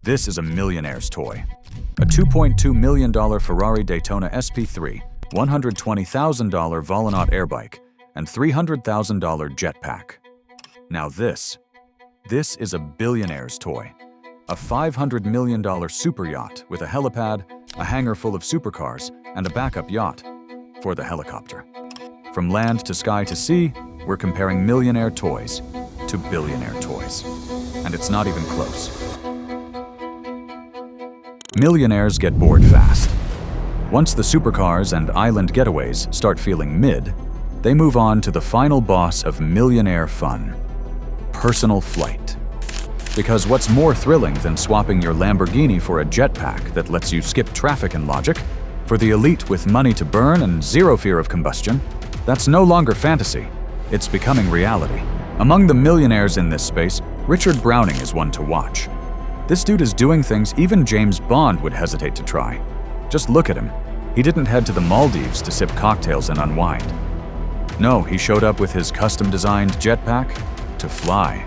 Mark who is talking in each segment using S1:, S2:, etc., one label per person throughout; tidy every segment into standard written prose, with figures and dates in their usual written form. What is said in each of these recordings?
S1: This is a millionaire's toy. A $2.2 million Ferrari Daytona SP3, $120,000 Volanaut airbike, and $300,000 jetpack. Now this is a billionaire's toy. A $500 million super yacht with a helipad, a hangar full of supercars, and a backup yacht for the helicopter. From land to sky to sea, we're comparing millionaire toys to billionaire toys. And it's not even close. Millionaires get bored fast. Once the supercars and island getaways start feeling mid, they move on to the final boss of millionaire fun: personal flight. Because what's more thrilling than swapping your Lamborghini for a jetpack that lets you skip traffic and logic? For the elite with money to burn and zero fear of combustion, that's no longer fantasy. It's becoming reality. Among the millionaires in this space, Richard Browning is one to watch. This dude is doing things even James Bond would hesitate to try. Just look at him. He didn't head to the Maldives to sip cocktails and unwind. No, he showed up with his custom-designed jetpack to fly.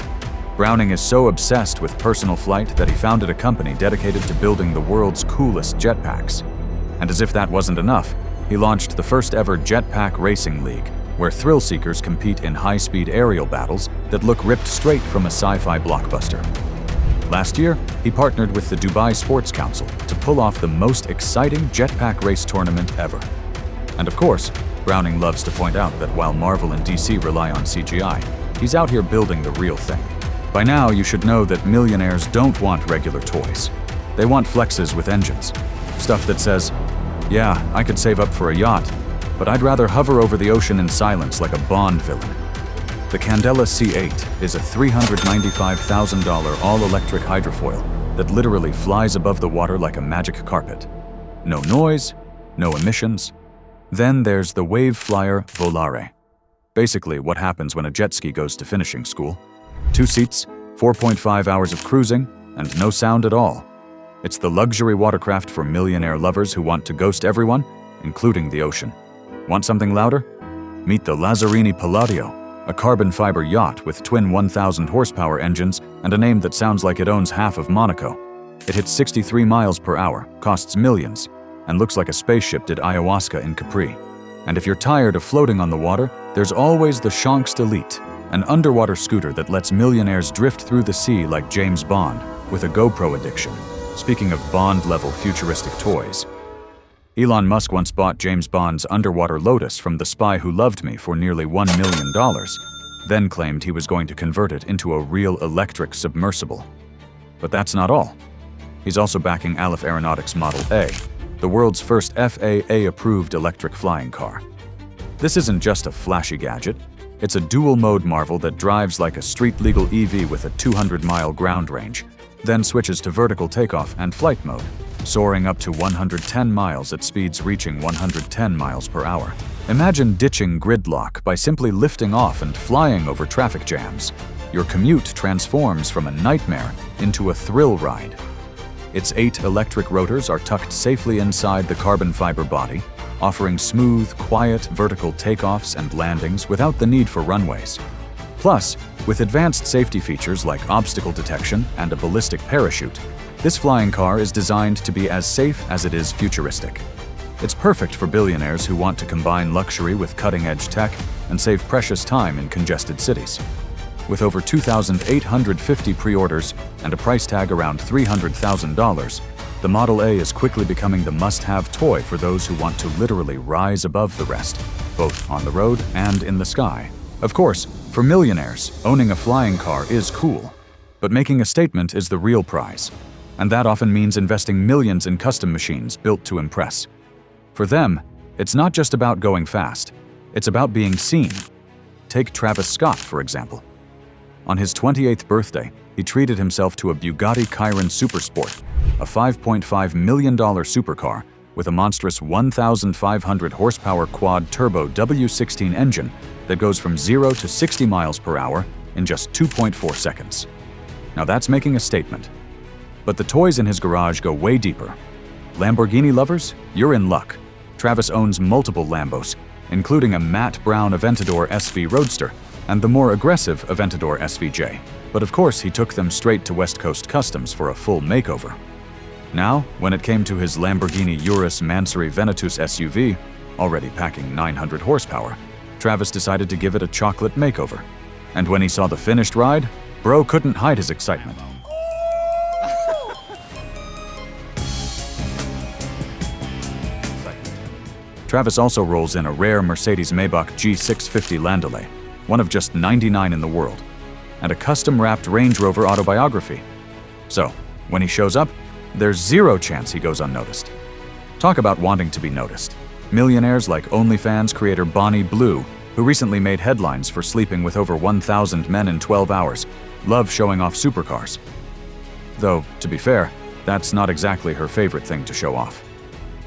S1: Browning is so obsessed with personal flight that he founded a company dedicated to building the world's coolest jetpacks. And as if that wasn't enough, he launched the first ever jetpack racing league, where thrill seekers compete in high-speed aerial battles that look ripped straight from a sci-fi blockbuster. Last year, he partnered with the Dubai Sports Council to pull off the most exciting jetpack race tournament ever. And of course, Browning loves to point out that while Marvel and DC rely on CGI, he's out here building the real thing. By now, you should know that millionaires don't want regular toys. They want flexes with engines. Stuff that says, yeah, I could save up for a yacht, but I'd rather hover over the ocean in silence like a Bond villain. The Candela C8 is a $395,000 all-electric hydrofoil that literally flies above the water like a magic carpet. No noise, no emissions. Then there's the Wave Flyer Volare. Basically what happens when a jet ski goes to finishing school. 2 seats, 4.5 hours of cruising, and no sound at all. It's the luxury watercraft for millionaire lovers who want to ghost everyone, including the ocean. Want something louder? Meet the Lazzarini Palladio, a carbon fiber yacht with twin 1,000 horsepower engines and a name that sounds like it owns half of Monaco. It hits 63 miles per hour, costs millions, and looks like a spaceship did ayahuasca in Capri. And if you're tired of floating on the water, there's always the Shankst Elite, an underwater scooter that lets millionaires drift through the sea like James Bond with a GoPro addiction. Speaking of Bond-level futuristic toys, Elon Musk once bought James Bond's underwater Lotus from The Spy Who Loved Me for nearly $1 million, then claimed he was going to convert it into a real electric submersible. But that's not all. He's also backing Aleph Aeronautics Model A, the world's first FAA-approved electric flying car. This isn't just a flashy gadget. It's a dual-mode marvel that drives like a street-legal EV with a 200-mile ground range, then switches to vertical takeoff and flight mode, soaring up to 110 miles at speeds reaching 110 miles per hour. Imagine ditching gridlock by simply lifting off and flying over traffic jams. Your commute transforms from a nightmare into a thrill ride. Its 8 electric rotors are tucked safely inside the carbon fiber body, offering smooth, quiet vertical takeoffs and landings without the need for runways. Plus, with advanced safety features like obstacle detection and a ballistic parachute, this flying car is designed to be as safe as it is futuristic. It's perfect for billionaires who want to combine luxury with cutting-edge tech and save precious time in congested cities. With over 2,850 pre-orders and a price tag around $300,000, the Model A is quickly becoming the must-have toy for those who want to literally rise above the rest, both on the road and in the sky. Of course, for millionaires, owning a flying car is cool, but making a statement is the real prize. And that often means investing millions in custom machines built to impress. For them, it's not just about going fast, it's about being seen. Take Travis Scott, for example. On his 28th birthday, he treated himself to a Bugatti Chiron Supersport, a $5.5 million supercar with a monstrous 1,500 horsepower quad-turbo W16 engine that goes from 0 to 60 miles per hour in just 2.4 seconds. Now that's making a statement. But the toys in his garage go way deeper. Lamborghini lovers, you're in luck. Travis owns multiple Lambos, including a matte brown Aventador SV Roadster and the more aggressive Aventador SVJ. But of course, he took them straight to West Coast Customs for a full makeover. Now, when it came to his Lamborghini Urus Mansory Venetus SUV, already packing 900 horsepower, Travis decided to give it a chocolate makeover. And when he saw the finished ride, bro couldn't hide his excitement. Travis also rolls in a rare Mercedes-Maybach G650 Landaulet, one of just 99 in the world, and a custom-wrapped Range Rover autobiography. So, when he shows up, there's zero chance he goes unnoticed. Talk about wanting to be noticed. Millionaires like OnlyFans creator Bonnie Blue, who recently made headlines for sleeping with over 1,000 men in 12 hours, love showing off supercars. Though, to be fair, that's not exactly her favorite thing to show off.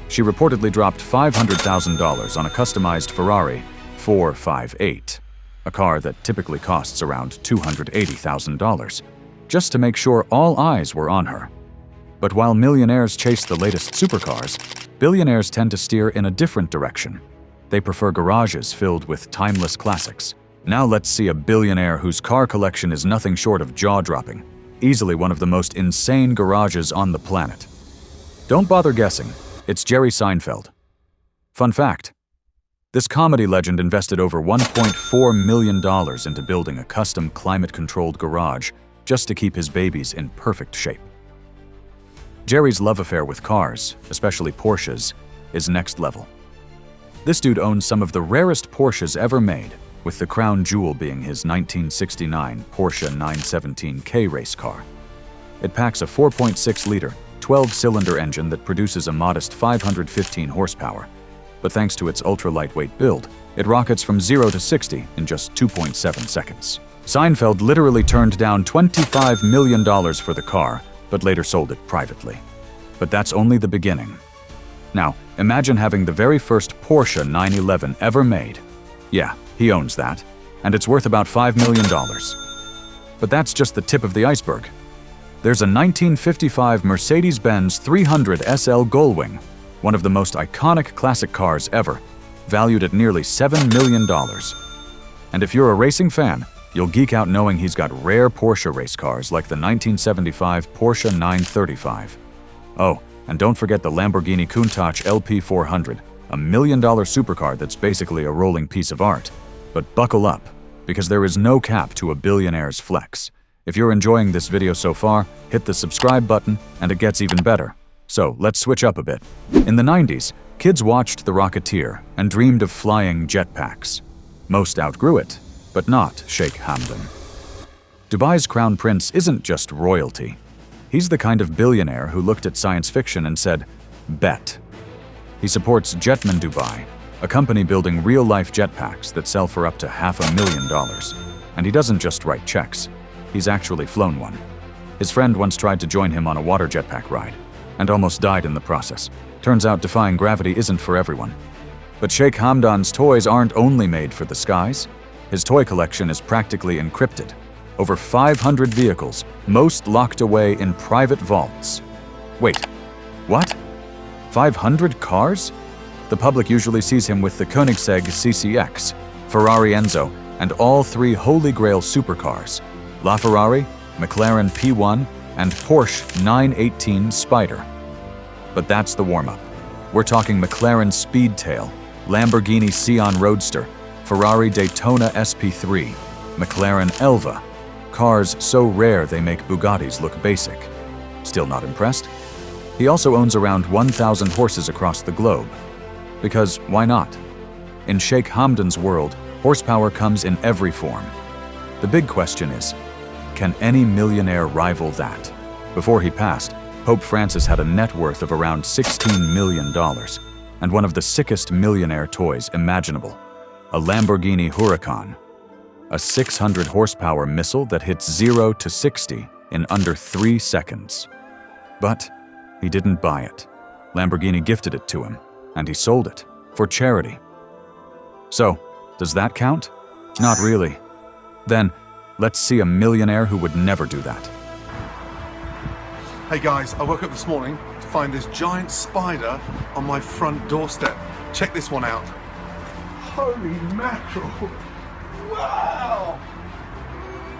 S1: She reportedly dropped $500,000 on a customized Ferrari 458, a car that typically costs around $280,000, just to make sure all eyes were on her. But while millionaires chase the latest supercars, billionaires tend to steer in a different direction. They prefer garages filled with timeless classics. Now let's see a billionaire whose car collection is nothing short of jaw-dropping, easily one of the most insane garages on the planet. Don't bother guessing. It's Jerry Seinfeld. Fun fact: this comedy legend invested over $1.4 million into building a custom climate-controlled garage just to keep his babies in perfect shape. Jerry's love affair with cars, especially Porsches, is next level. This dude owns some of the rarest Porsches ever made, with the crown jewel being his 1969 Porsche 917K race car. It packs a 4.6-liter, 12-cylinder engine that produces a modest 515 horsepower, but thanks to its ultra-lightweight build, it rockets from 0 to 60 in just 2.7 seconds. Seinfeld literally turned down $25 million for the car, but later sold it privately. But that's only the beginning. Now, imagine having the very first Porsche 911 ever made. Yeah, he owns that, and it's worth about $5 million. But that's just the tip of the iceberg. There's a 1955 Mercedes-Benz 300 SL Gullwing, one of the most iconic classic cars ever, valued at nearly $7 million. And if you're a racing fan, you'll geek out knowing he's got rare Porsche race cars like the 1975 Porsche 935. Oh, and don't forget the Lamborghini Countach LP400, a $1 million supercar that's basically a rolling piece of art. But buckle up, because there is no cap to a billionaire's flex. If you're enjoying this video so far, hit the subscribe button, and it gets even better. So let's switch up a bit. In the 90s, kids watched The Rocketeer and dreamed of flying jetpacks. Most outgrew it, but not Sheikh Hamdan. Dubai's crown prince isn't just royalty. He's the kind of billionaire who looked at science fiction and said, bet. He supports Jetman Dubai, a company building real-life jetpacks that sell for up to $500,000. And he doesn't just write checks. He's actually flown one. His friend once tried to join him on a water jetpack ride, and almost died in the process. Turns out defying gravity isn't for everyone. But Sheikh Hamdan's toys aren't only made for the skies. His toy collection is practically encrypted. Over 500 vehicles, most locked away in private vaults. Wait, what? 500 cars? The public usually sees him with the Koenigsegg CCX, Ferrari Enzo, and all three Holy Grail supercars, LaFerrari, McLaren P1, and Porsche 918 Spider. But that's the warm-up. We're talking McLaren Speedtail, Lamborghini Sion Roadster, Ferrari Daytona SP3, McLaren Elva, cars so rare they make Bugattis look basic. Still not impressed? He also owns around 1,000 horses across the globe. Because why not? In Sheikh Hamdan's world, horsepower comes in every form. The big question is, can any millionaire rival that? Before he passed, Pope Francis had a net worth of around $16 million, and one of the sickest millionaire toys imaginable, a Lamborghini Huracan, a 600 horsepower missile that hits 0 to 60 in under 3 seconds. But he didn't buy it. Lamborghini gifted it to him, and he sold it for charity. So, does that count? Not really. Then, let's see a millionaire who would never do that.
S2: Hey guys, I woke up this morning to find this giant spider on my front doorstep. Check this one out. Holy mackerel! Wow!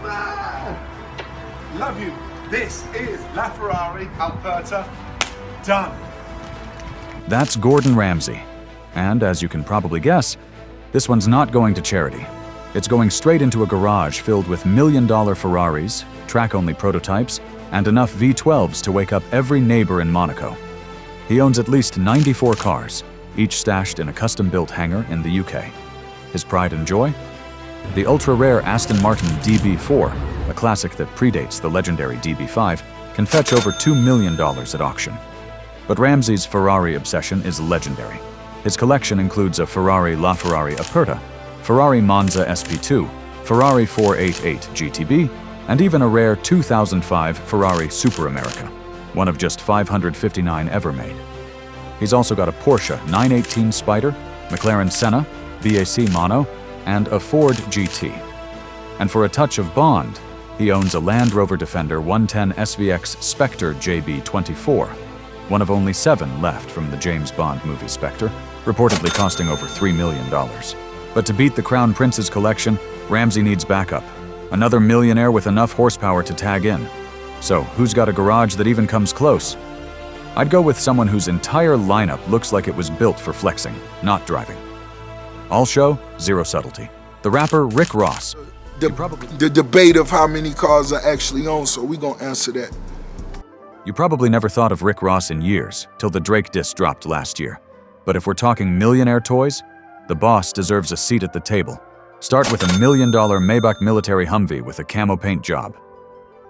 S2: Man! Love you. This is La Ferrari Alberta. Done.
S1: That's Gordon Ramsay. And as you can probably guess, this one's not going to charity. It's going straight into a garage filled with million-dollar Ferraris, track-only prototypes, and enough V12s to wake up every neighbor in Monaco. He owns at least 94 cars, each stashed in a custom-built hangar in the UK. His pride and joy? The ultra-rare Aston Martin DB4, a classic that predates the legendary DB5, can fetch over $2 million at auction. But Ramsay's Ferrari obsession is legendary. His collection includes a Ferrari LaFerrari Aperta, Ferrari Monza SP2, Ferrari 488 GTB, and even a rare 2005 Ferrari Super America, one of just 559 ever made. He's also got a Porsche 918 Spider, McLaren Senna, BAC Mono, and a Ford GT. And for a touch of Bond, he owns a Land Rover Defender 110 SVX Spectre JB24, one of only 7 left from the James Bond movie Spectre, reportedly costing over $3 million. But to beat the Crown Prince's collection, Ramsay needs backup. Another millionaire with enough horsepower to tag in. So, who's got a garage that even comes close? I'd go with someone whose entire lineup looks like it was built for flexing, not driving. All show, zero subtlety. The rapper Rick Ross.
S3: The debate of how many cars I actually own, so we're gonna answer that.
S1: You probably never thought of Rick Ross in years, till the Drake diss dropped last year. But if we're talking millionaire toys, the boss deserves a seat at the table. Start with a $1 million Maybach military Humvee with a camo paint job.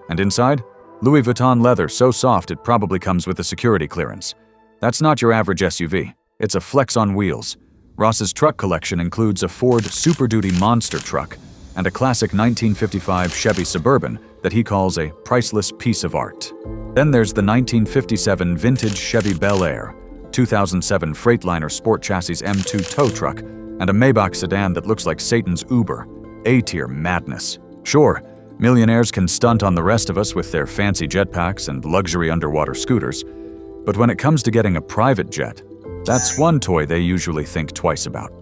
S1: And inside, Louis Vuitton leather so soft it probably comes with a security clearance. That's not your average SUV. It's a flex on wheels. Ross's truck collection includes a Ford Super Duty monster truck and a classic 1955 Chevy Suburban that he calls a priceless piece of art. Then there's the 1957 vintage Chevy Bel Air, 2007 Freightliner Sport Chassis M2 tow truck, and a Maybach sedan that looks like Satan's Uber. A-tier madness. Sure, millionaires can stunt on the rest of us with their fancy jetpacks and luxury underwater scooters, but when it comes to getting a private jet, that's one toy they usually think twice about.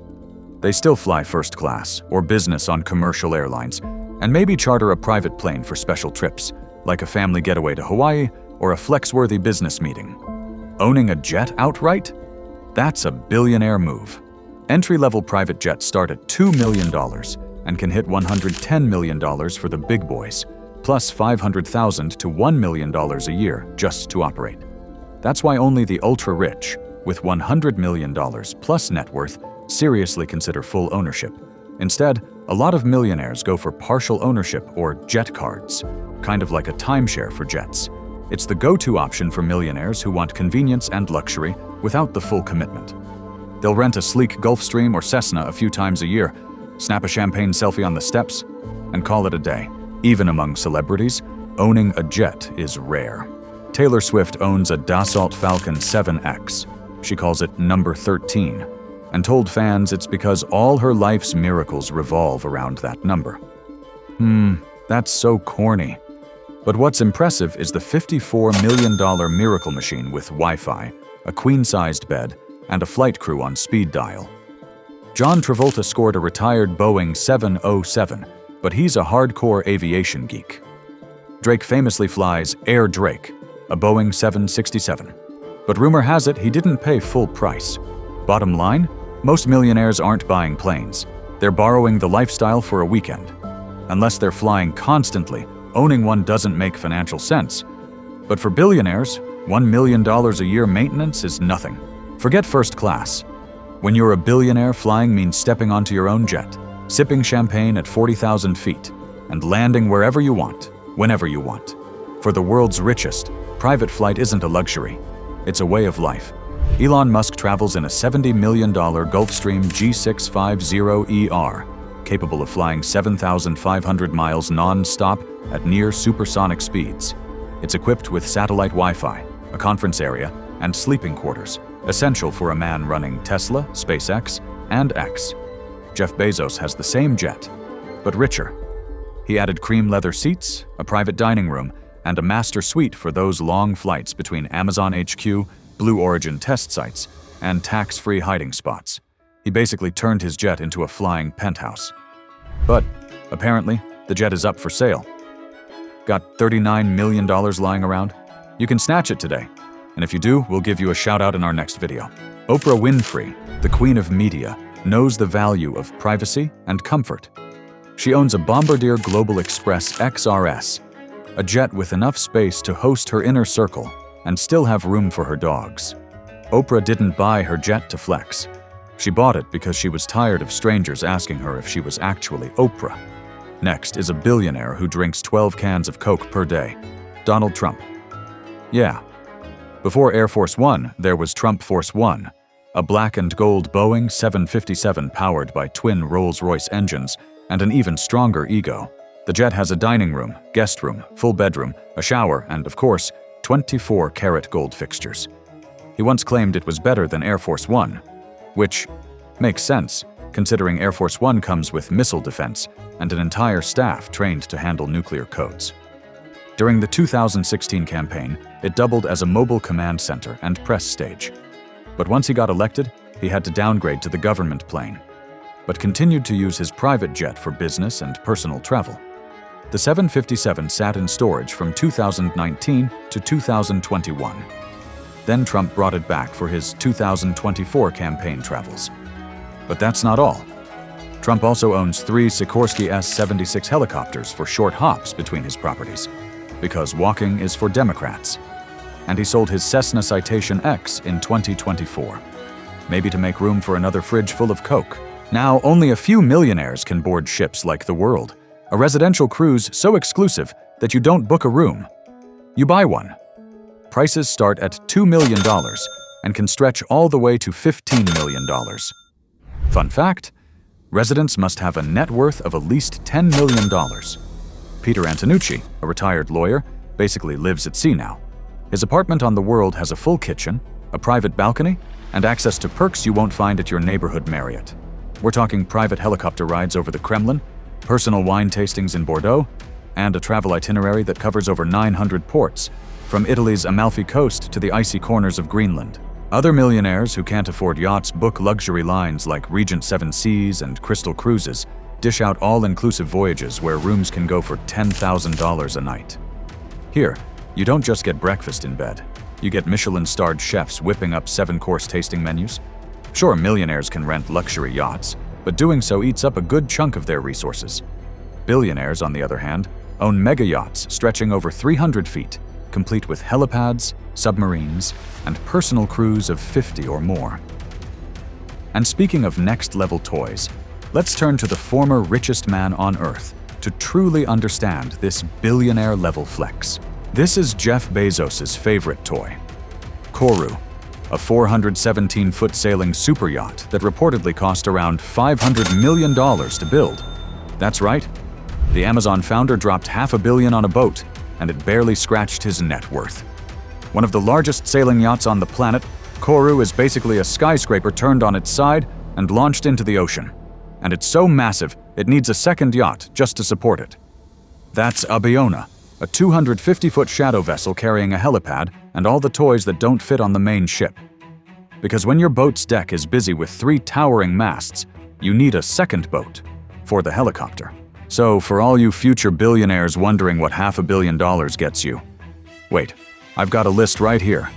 S1: They still fly first class or business on commercial airlines, and maybe charter a private plane for special trips, like a family getaway to Hawaii or a flex-worthy business meeting. Owning a jet outright? That's a billionaire move. Entry-level private jets start at $2 million and can hit $110 million for the big boys, plus $500,000 to $1 million a year just to operate. That's why only the ultra-rich, with $100 million plus net worth, seriously consider full ownership. Instead, a lot of millionaires go for partial ownership or jet cards, kind of like a timeshare for jets. It's the go-to option for millionaires who want convenience and luxury without the full commitment. They'll rent a sleek Gulfstream or Cessna a few times a year, snap a champagne selfie on the steps, and call it a day. Even among celebrities, owning a jet is rare. Taylor Swift owns a Dassault Falcon 7X. She calls it number 13, and told fans it's because all her life's miracles revolve around that number. That's so corny. But what's impressive is the $54 million miracle machine with Wi-Fi, a queen-sized bed, and a flight crew on speed dial. John Travolta scored a retired Boeing 707, but he's a hardcore aviation geek. Drake famously flies Air Drake, a Boeing 767. But rumor has it he didn't pay full price. Bottom line, most millionaires aren't buying planes. They're borrowing the lifestyle for a weekend. Unless they're flying constantly, owning one doesn't make financial sense. But for billionaires, $1 million a year maintenance is nothing. Forget first class. When you're a billionaire, flying means stepping onto your own jet, sipping champagne at 40,000 feet, and landing wherever you want, whenever you want. For the world's richest, private flight isn't a luxury. It's a way of life. Elon Musk travels in a $70 million Gulfstream G650ER, capable of flying 7,500 miles non-stop at near supersonic speeds. It's equipped with satellite Wi-Fi, a conference area, and sleeping quarters, essential for a man running Tesla, SpaceX, and X. Jeff Bezos has the same jet, but richer. He added cream leather seats, a private dining room, and a master suite for those long flights between Amazon HQ, Blue Origin test sites, and tax-free hiding spots. He basically turned his jet into a flying penthouse. But, apparently, the jet is up for sale. Got $39 million lying around? You can snatch it today. And if you do, we'll give you a shout out in our next video. Oprah Winfrey, the queen of media, knows the value of privacy and comfort. She owns a Bombardier Global Express XRS, a jet with enough space to host her inner circle and still have room for her dogs. Oprah didn't buy her jet to flex. She bought it because she was tired of strangers asking her if she was actually Oprah. Next is a billionaire who drinks 12 cans of Coke per day, Donald Trump. Yeah. Before Air Force One, there was Trump Force One, a black and gold Boeing 757 powered by twin Rolls-Royce engines and an even stronger ego. The jet has a dining room, guest room, full bedroom, a shower, and, of course, 24-karat gold fixtures. He once claimed it was better than Air Force One, which makes sense, considering Air Force One comes with missile defense and an entire staff trained to handle nuclear codes. During the 2016 campaign, it doubled as a mobile command center and press stage. But once he got elected, he had to downgrade to the government plane, but continued to use his private jet for business and personal travel. The 757 sat in storage from 2019 to 2021. Then Trump brought it back for his 2024 campaign travels. But that's not all. Trump also owns 3 Sikorsky S-76 helicopters for short hops between his properties, because walking is for Democrats. And he sold his Cessna Citation X in 2024, maybe to make room for another fridge full of Coke. Now, only a few millionaires can board ships like the World, a residential cruise so exclusive that you don't book a room. You buy one. Prices start at $2 million and can stretch all the way to $15 million. Fun fact, residents must have a net worth of at least $10 million. Peter Antonucci, a retired lawyer, basically lives at sea now. His apartment on the World has a full kitchen, a private balcony, and access to perks you won't find at your neighborhood Marriott. We're talking private helicopter rides over the Kremlin, personal wine tastings in Bordeaux, and a travel itinerary that covers over 900 ports, from Italy's Amalfi Coast to the icy corners of Greenland. Other millionaires who can't afford yachts book luxury lines like Regent Seven Seas and Crystal Cruises, dish out all-inclusive voyages where rooms can go for $10,000 a night. Here, you don't just get breakfast in bed. You get Michelin-starred chefs whipping up 7-course tasting menus. Sure, millionaires can rent luxury yachts, but doing so eats up a good chunk of their resources. Billionaires, on the other hand, own mega yachts stretching over 300 feet, complete with helipads, submarines, and personal crews of 50 or more. And speaking of next-level toys, let's turn to the former richest man on Earth to truly understand this billionaire-level flex. This is Jeff Bezos' favorite toy, Kourou, a 417-foot sailing super yacht that reportedly cost around $500 million to build. That's right. The Amazon founder dropped $500 million on a boat, and it barely scratched his net worth. One of the largest sailing yachts on the planet, Kourou is basically a skyscraper turned on its side and launched into the ocean. And it's so massive, it needs a second yacht just to support it. That's Abiona, a 250-foot shadow vessel carrying a helipad and all the toys that don't fit on the main ship. Because when your boat's deck is busy with 3 towering masts, you need a second boat for the helicopter. So for all you future billionaires wondering what $500 million gets you, wait, I've got a list right here.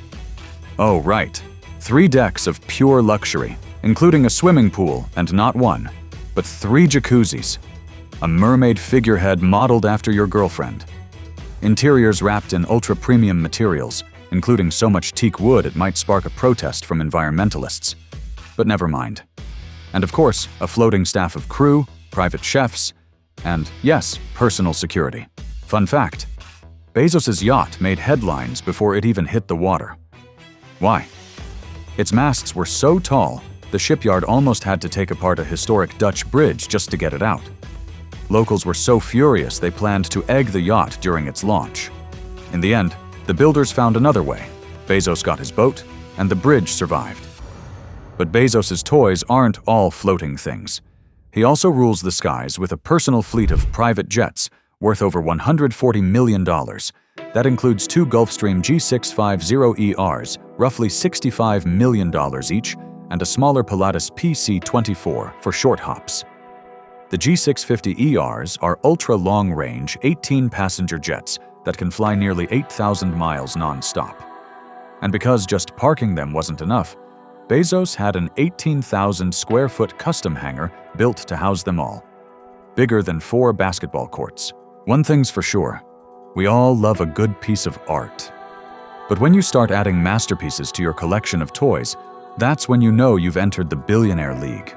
S1: Oh, right. 3 decks of pure luxury, including a swimming pool and not 1, but 3 jacuzzis. A mermaid figurehead modeled after your girlfriend. Interiors wrapped in ultra-premium materials, including so much teak wood it might spark a protest from environmentalists. But never mind. And of course, a floating staff of crew, private chefs, and yes, personal security. Fun fact, Bezos' yacht made headlines before it even hit the water. Why? Its masts were so tall, the shipyard almost had to take apart a historic Dutch bridge just to get it out. Locals were so furious they planned to egg the yacht during its launch. In the end, the builders found another way. Bezos got his boat, and the bridge survived. But Bezos' toys aren't all floating things. He also rules the skies with a personal fleet of private jets worth over $140 million. That includes 2 Gulfstream G650ERs, roughly $65 million each, and a smaller Pilatus PC-24 for short hops. The G650ERs are ultra-long-range, 18-passenger jets that can fly nearly 8,000 miles non-stop. And because just parking them wasn't enough, Bezos had an 18,000-square-foot custom hangar built to house them all. Bigger than 4 basketball courts. One thing's for sure, we all love a good piece of art. But when you start adding masterpieces to your collection of toys, that's when you know you've entered the billionaire league.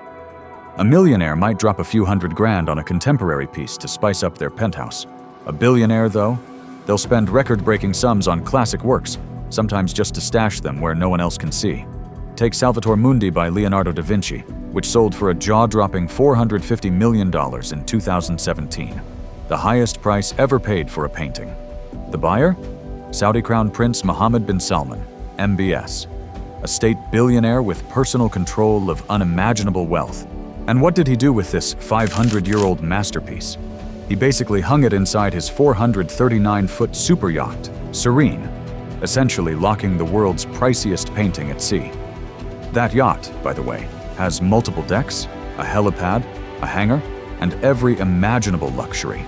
S1: A millionaire might drop a few $100,000 on a contemporary piece to spice up their penthouse. A billionaire, though, they'll spend record-breaking sums on classic works, sometimes just to stash them where no one else can see. Take Salvator Mundi by Leonardo da Vinci, which sold for a jaw-dropping $450 million in 2017, the highest price ever paid for a painting. The buyer? Saudi Crown Prince Mohammed bin Salman, MBS, a state billionaire with personal control of unimaginable wealth. And what did he do with this 500-year-old masterpiece? He basically hung it inside his 439-foot super yacht, Serene, essentially locking the world's priciest painting at sea. That yacht, by the way, has multiple decks, a helipad, a hangar, and every imaginable luxury.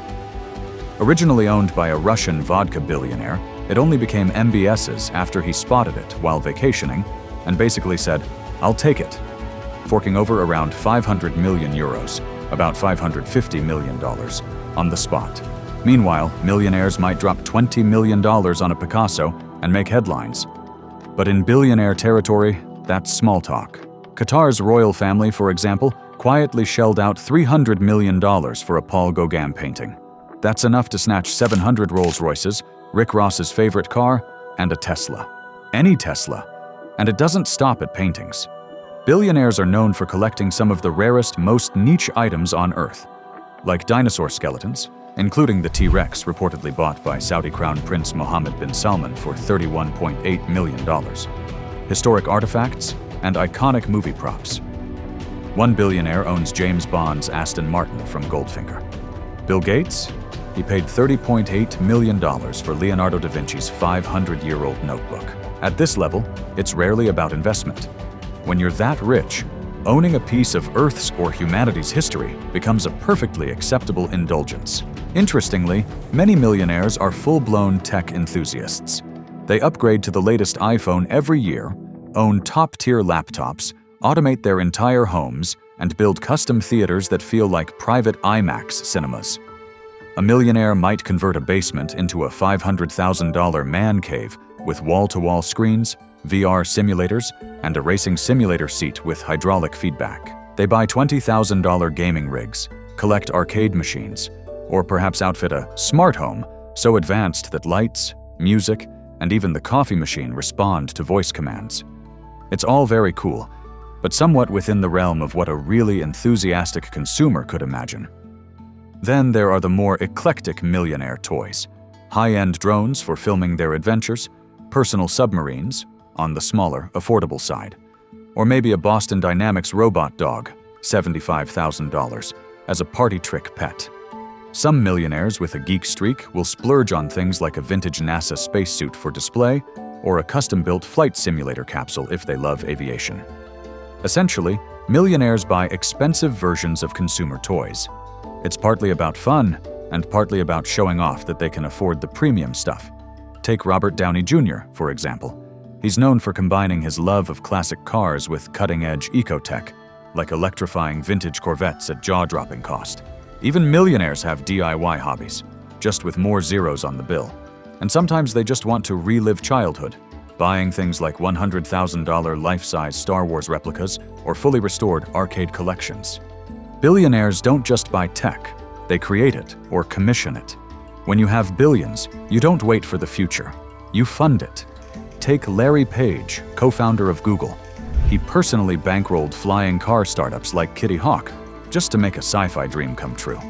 S1: Originally owned by a Russian vodka billionaire, it only became MBS's after he spotted it while vacationing and basically said, "I'll take it," forking over around 500 million euros, about $550 million, on the spot. Meanwhile, millionaires might drop $20 million on a Picasso and make headlines. But in billionaire territory, that's small talk. Qatar's royal family, for example, quietly shelled out $300 million for a Paul Gauguin painting. That's enough to snatch 700 Rolls-Royces, Rick Ross's favorite car, and a Tesla. Any Tesla. And it doesn't stop at paintings. Billionaires are known for collecting some of the rarest, most niche items on Earth, like dinosaur skeletons, including the T-Rex reportedly bought by Saudi Crown Prince Mohammed bin Salman for $31.8 million, historic artifacts, and iconic movie props. One billionaire owns James Bond's Aston Martin from Goldfinger. Bill Gates? He paid $30.8 million for Leonardo da Vinci's 500-year-old notebook. At this level, it's rarely about investment. When you're that rich, owning a piece of Earth's or humanity's history becomes a perfectly acceptable indulgence. Interestingly, many millionaires are full-blown tech enthusiasts. They upgrade to the latest iPhone every year, own top-tier laptops, automate their entire homes, and build custom theaters that feel like private IMAX cinemas. A millionaire might convert a basement into a $500,000 man cave with wall-to-wall screens, VR simulators, and a racing simulator seat with hydraulic feedback. They buy $20,000 gaming rigs, collect arcade machines, or perhaps outfit a smart home so advanced that lights, music, and even the coffee machine respond to voice commands. It's all very cool, but somewhat within the realm of what a really enthusiastic consumer could imagine. Then there are the more eclectic millionaire toys. High-end drones for filming their adventures, personal submarines, on the smaller, affordable side. Or maybe a Boston Dynamics robot dog, $75,000, as a party trick pet. Some millionaires with a geek streak will splurge on things like a vintage NASA spacesuit for display or a custom-built flight simulator capsule if they love aviation. Essentially, millionaires buy expensive versions of consumer toys. It's partly about fun and partly about showing off that they can afford the premium stuff. Take Robert Downey Jr., for example. He's known for combining his love of classic cars with cutting-edge eco-tech, like electrifying vintage Corvettes at jaw-dropping cost. Even millionaires have DIY hobbies, just with more zeros on the bill. And sometimes they just want to relive childhood, buying things like $100,000 life-size Star Wars replicas or fully restored arcade collections. Billionaires don't just buy tech, they create it or commission it. When you have billions, you don't wait for the future, you fund it. Take Larry Page, co-founder of Google. He personally bankrolled flying car startups like Kitty Hawk, just to make a sci-fi dream come true.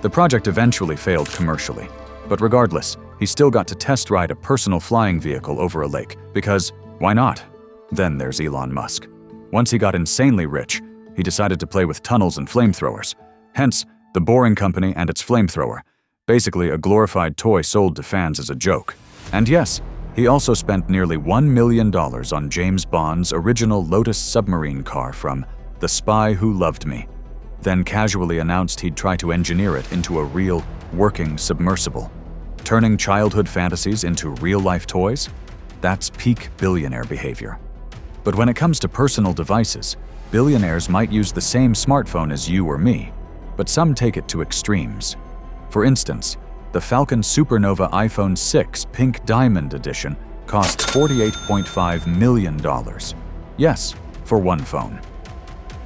S1: The project eventually failed commercially, but regardless, he still got to test ride a personal flying vehicle over a lake, because why not? Then there's Elon Musk. Once he got insanely rich, he decided to play with tunnels and flamethrowers. Hence, the Boring Company and its flamethrower, basically a glorified toy sold to fans as a joke. And yes, he also spent nearly $1 million on James Bond's original Lotus submarine car from The Spy Who Loved Me. then casually announced he'd try to engineer it into a real, working submersible. Turning childhood fantasies into real-life toys? That's peak billionaire behavior. But when it comes to personal devices, billionaires might use the same smartphone as you or me, but some take it to extremes. For instance, the Falcon Supernova iPhone 6 Pink Diamond Edition cost $48.5 million. Yes, for one phone.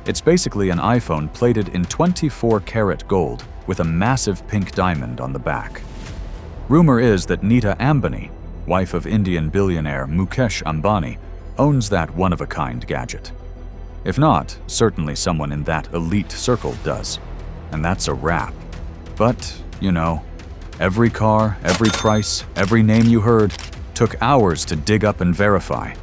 S1: It's basically an iPhone plated in 24-karat gold with a massive pink diamond on the back. Rumor is that Nita Ambani, wife of Indian billionaire Mukesh Ambani, owns that one-of-a-kind gadget. If not, certainly someone in that elite circle does. And that's a wrap. But, you know, every car, every price, every name you heard took hours to dig up and verify.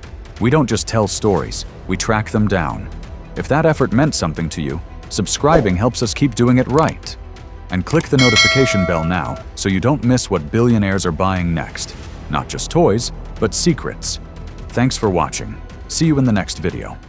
S1: We don't just tell stories, we track them down. If that effort meant something to you, subscribing helps us keep doing it right. And click the notification bell now so you don't miss what billionaires are buying next. Not just toys, but secrets. Thanks for watching. See you in the next video.